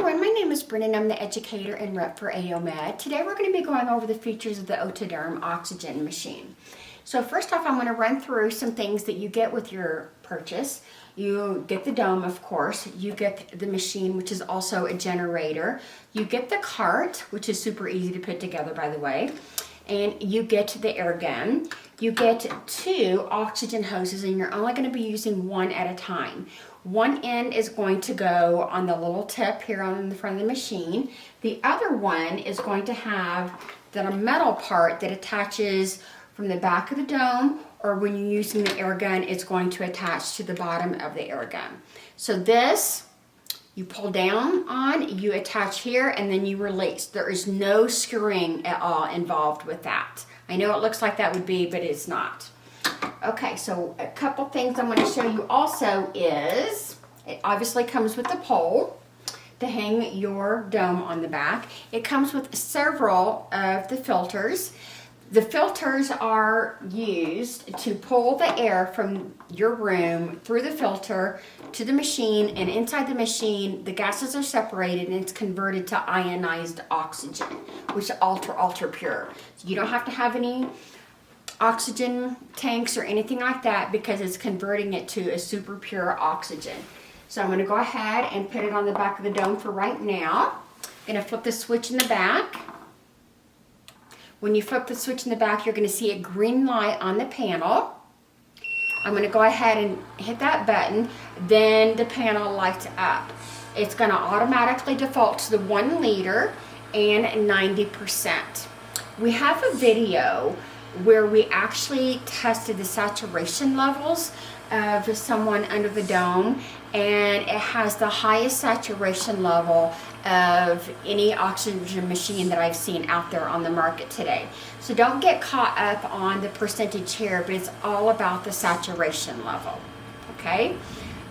everyone, my name is Brennan. I'm the educator and rep for AOMed. Today we're going to be going over the features of the O2toDerm oxygen machine. So first off, I'm going to run through some things that you get with your purchase. You get the dome, of course. You get the machine, which is also a generator. You get the cart, which is super easy to put together, by the way. And you get the air gun. You get 2 oxygen hoses, and you're only going to be using one at a time. One end is going to go on the little tip here on the front of the machine. The other one is going to have the metal part that attaches from the back of the dome, or when you're using the air gun, it's going to attach to the bottom of the air gun. So this, you pull down on, you attach here, and then you release. There is no screwing at all involved with that. I know it looks like that would be, but it's not. Okay, so a couple things I'm going to show you also is, it obviously comes with a pole to hang your dome on the back. It comes with several of the filters. The filters are used to pull the air from your room through the filter to the machine, and inside the machine, the gases are separated and it's converted to ionized oxygen, which is ultra pure. So you don't have to have any oxygen tanks or anything like that because it's converting it to a super pure oxygen. So I'm going to go ahead and put it on the back of the dome for right now. I'm going to flip the switch in the back. When you flip the switch in the back, you're going to see a green light on the panel. I'm going to go ahead and hit that button. Then the panel lights up. It's going to automatically default to the 1 liter and 90%. We have a video where we actually tested the saturation levels of someone under the dome, and it has the highest saturation level of any oxygen machine that I've seen out there on the market today. So don't get caught up on the percentage here, but it's all about the saturation level, okay?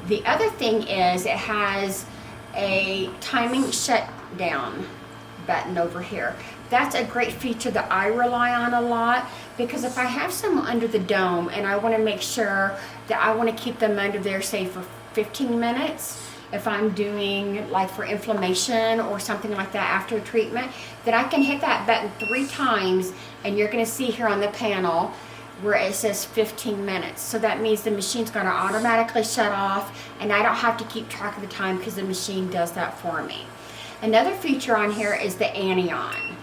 The other thing is it has a timing shutdown button over here. That's a great feature that I rely on a lot, because if I have someone under the dome and I want to make sure that I want to keep them under there, say for 15 minutes, if I'm doing like for inflammation or something like that after treatment, then I can hit that button 3 times, and you're going to see here on the panel where it says 15 minutes. So that means the machine's going to automatically shut off, and I don't have to keep track of the time because the machine does that for me. Another feature on here is the anion.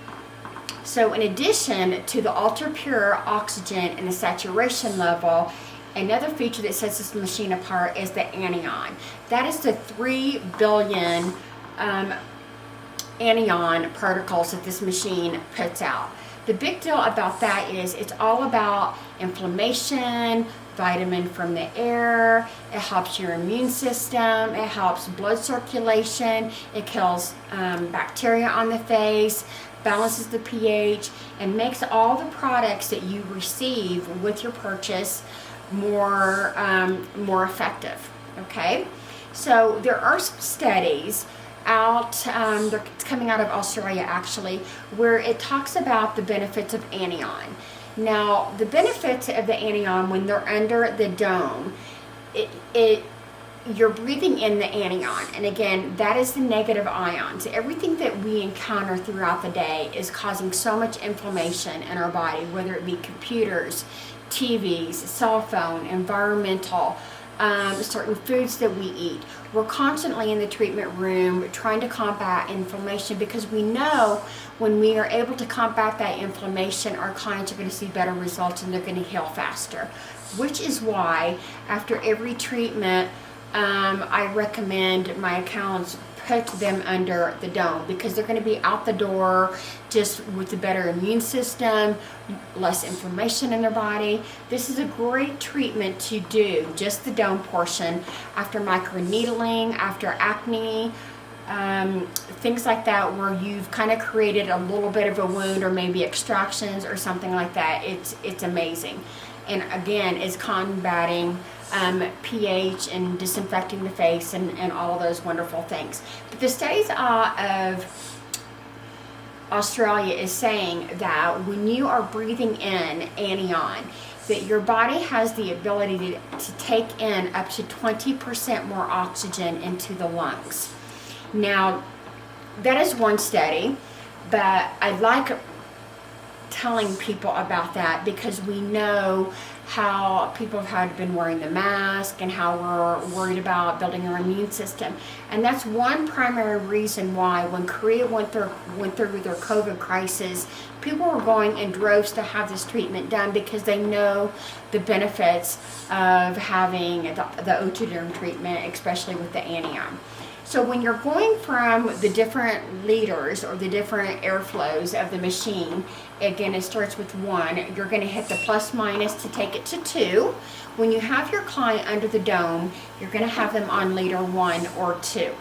So in addition to the ultra pure oxygen and the saturation level, another feature that sets this machine apart is the anion. That is the 3 billion anion particles that this machine puts out. The big deal about that is it's all about inflammation, vitamin from the air, it helps your immune system, it helps blood circulation, it kills bacteria on the face, balances the pH, and makes all the products that you receive with your purchase more effective. Okay, so there are some studies out, they're coming out of Australia actually, where it talks about the benefits of anion. Now, the benefits of the anion when they're under the dome, you're breathing in the anion, and again, that is the negative ions. Everything that we encounter throughout the day is causing so much inflammation in our body, whether it be computers, TVs, cell phone, environmental, certain foods that we eat. We're constantly in the treatment room trying to combat inflammation, because we know when we are able to combat that inflammation, our clients are going to see better results and they're going to heal faster. Which is why after every treatment, I recommend my accounts put them under the dome, because they're going to be out the door just with a better immune system, less inflammation in their body. This is a great treatment to do, just the dome portion, after microneedling, after acne, things like that, where you've kind of created a little bit of a wound or maybe extractions or something like that. It's amazing. And again, it's combating pH and disinfecting the face and all of those wonderful things. But the studies of Australia is saying that when you are breathing in anion, that your body has the ability to take in up to 20% more oxygen into the lungs. Now, that is one study, but I like telling people about that because we know how people have been wearing the mask and how we're worried about building our immune system. And that's one primary reason why when Korea went through their COVID crisis, people were going in droves to have this treatment done because they know the benefits of having the O2toDerm treatment, especially with the anion. So when you're going from the different liters or the different airflows of the machine, again, it starts with 1. You're going to hit the plus minus to take it to 2. When you have your client under the dome, you're going to have them on liter 1 or 2.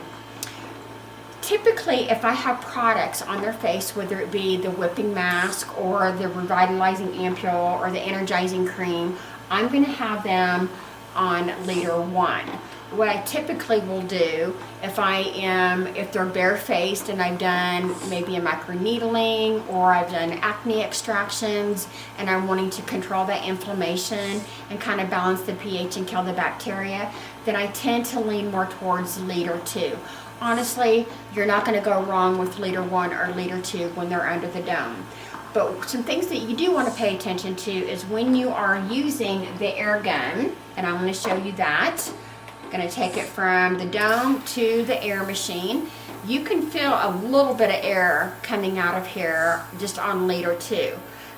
Typically, if I have products on their face, whether it be the whipping mask or the revitalizing ampule or the energizing cream, I'm going to have them on liter 1. What I typically will do if they're barefaced and I've done maybe a microneedling or I've done acne extractions and I'm wanting to control that inflammation and kind of balance the pH and kill the bacteria, then I tend to lean more towards liter 2. Honestly, you're not going to go wrong with liter 1 or liter 2 when they're under the dome. But some things that you do want to pay attention to is when you are using the air gun, and I'm going to show you that. Going to take it from the dome to the air machine. You can feel a little bit of air coming out of here just on liter 2.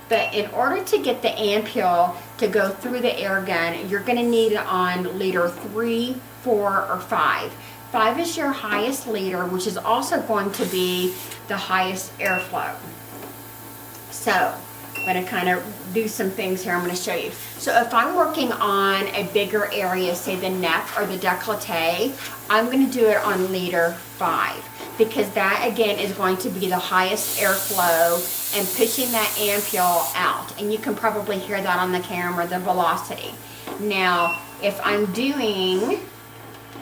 But in order to get the ampule to go through the air gun, you're going to need it on liter 3, 4, or 5. 5 is your highest liter, which is also going to be the highest airflow. So I'm going to kind of do some things here I'm going to show you. So if I'm working on a bigger area, say the neck or the décolleté, I'm going to do it on liter 5 because that again is going to be the highest airflow and pushing that ampule out. And you can probably hear that on the camera, the velocity. Now, if I'm doing,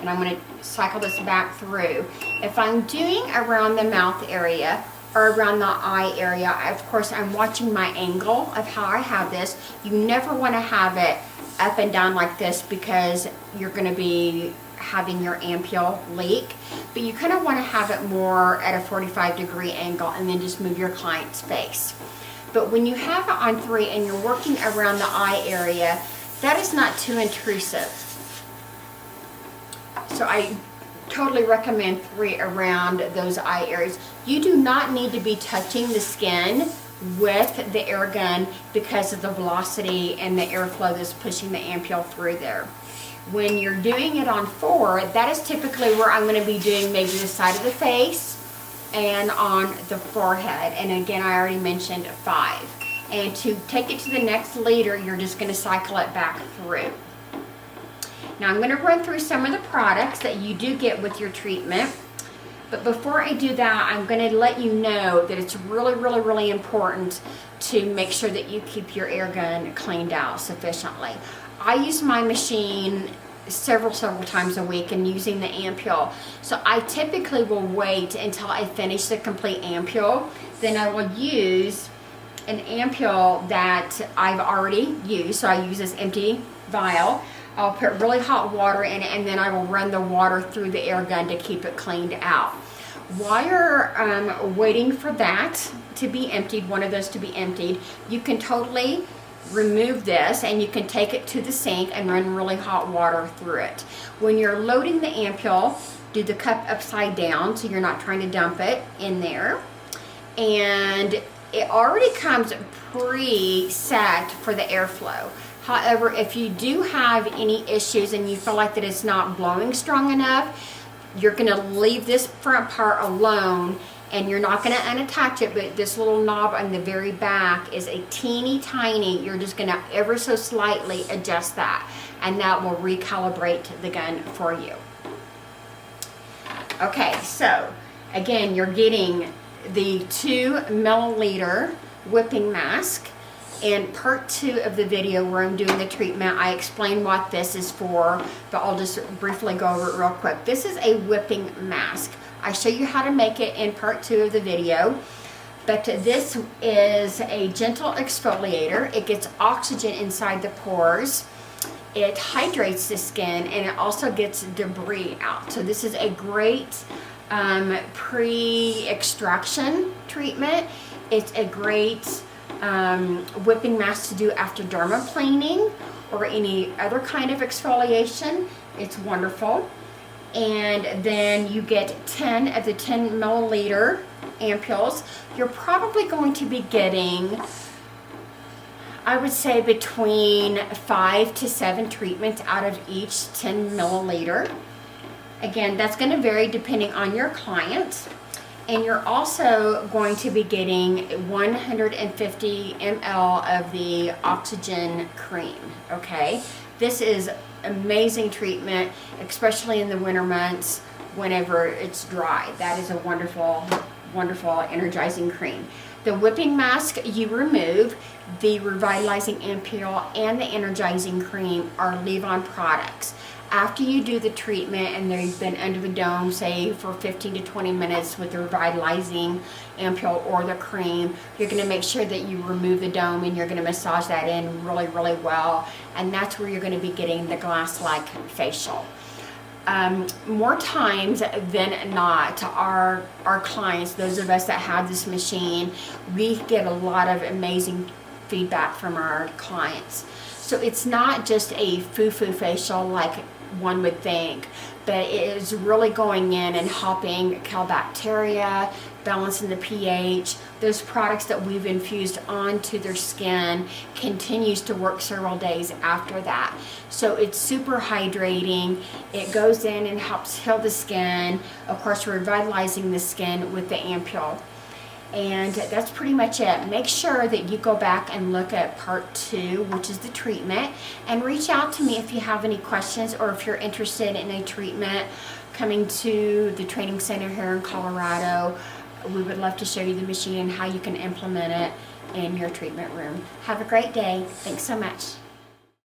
and I'm going to cycle this back through, if I'm doing around the mouth area, or around the eye area, of course I'm watching my angle of how I have this. You never want to have it up and down like this because you're going to be having your ampule leak, but you kind of want to have it more at a 45-degree angle and then just move your client's face. But when you have it on 3 and you're working around the eye area, that is not too intrusive. So I totally recommend 3 around those eye areas. You do not need to be touching the skin with the air gun because of the velocity and the airflow that's pushing the ampule through there. When you're doing it on 4, that is typically where I'm going to be doing maybe the side of the face and on the forehead. And again, I already mentioned 5. And to take it to the next liter, you're just going to cycle it back through. Now I'm going to run through some of the products that you do get with your treatment. But before I do that, I'm going to let you know that it's really, really, really important to make sure that you keep your air gun cleaned out sufficiently. I use my machine several times a week and using the ampule. So I typically will wait until I finish the complete ampule. Then I will use an ampule that I've already used. So I use this empty vial. I'll put really hot water in it and then I will run the water through the air gun to keep it cleaned out. While you're waiting for that to be emptied, one of those to be emptied, you can totally remove this and you can take it to the sink and run really hot water through it. When you're loading the ampule, do the cup upside down so you're not trying to dump it in there. And it already comes pre-set for the airflow. However, if you do have any issues and you feel like that it's not blowing strong enough, you're going to leave this front part alone and you're not going to unattach it, but this little knob on the very back is a teeny tiny. You're just going to ever so slightly adjust that and that will recalibrate the gun for you. Okay, so again, you're getting the 2 milliliter whipping mask. In part 2 of the video where I'm doing the treatment, I explain what this is for, but I'll just briefly go over it real quick. This is a whipping mask. I show you how to make it in part 2 of the video, but this is a gentle exfoliator. It gets oxygen inside the pores. It hydrates the skin and it also gets debris out. So this is a great pre-extraction treatment. It's a great whipping mask to do after dermaplaning or any other kind of exfoliation. It's wonderful. And then you get 10 of the 10 milliliter ampules. You're probably going to be getting, I would say, between 5 to 7 treatments out of each 10 milliliter. Again, that's going to vary depending on your client. And you're also going to be getting 150 ml of the oxygen cream, okay? This is amazing treatment, especially in the winter months whenever it's dry. That is a wonderful, wonderful energizing cream. The whipping mask you remove, the revitalizing ampule and the energizing cream are leave-on products. After you do the treatment and they've been under the dome, say for 15 to 20 minutes with the revitalizing ampule or the cream, you're going to make sure that you remove the dome and you're going to massage that in really, really well. And that's where you're going to be getting the glass-like facial. More times than not, our clients, those of us that have this machine, we get a lot of amazing feedback from our clients. So it's not just a foo-foo facial like one would think, but it is really going in and helping kill bacteria, balancing the pH. Those products that we've infused onto their skin continues to work several days after that. So it's super hydrating. It goes in and helps heal the skin. Of course, we're revitalizing the skin with the ampule. And that's pretty much it. Make sure that you go back and look at part 2, which is the treatment, and reach out to me if you have any questions or if you're interested in a treatment coming to the training center here in Colorado. We would love to show you the machine and how you can implement it in your treatment room. Have a great day. Thanks so much.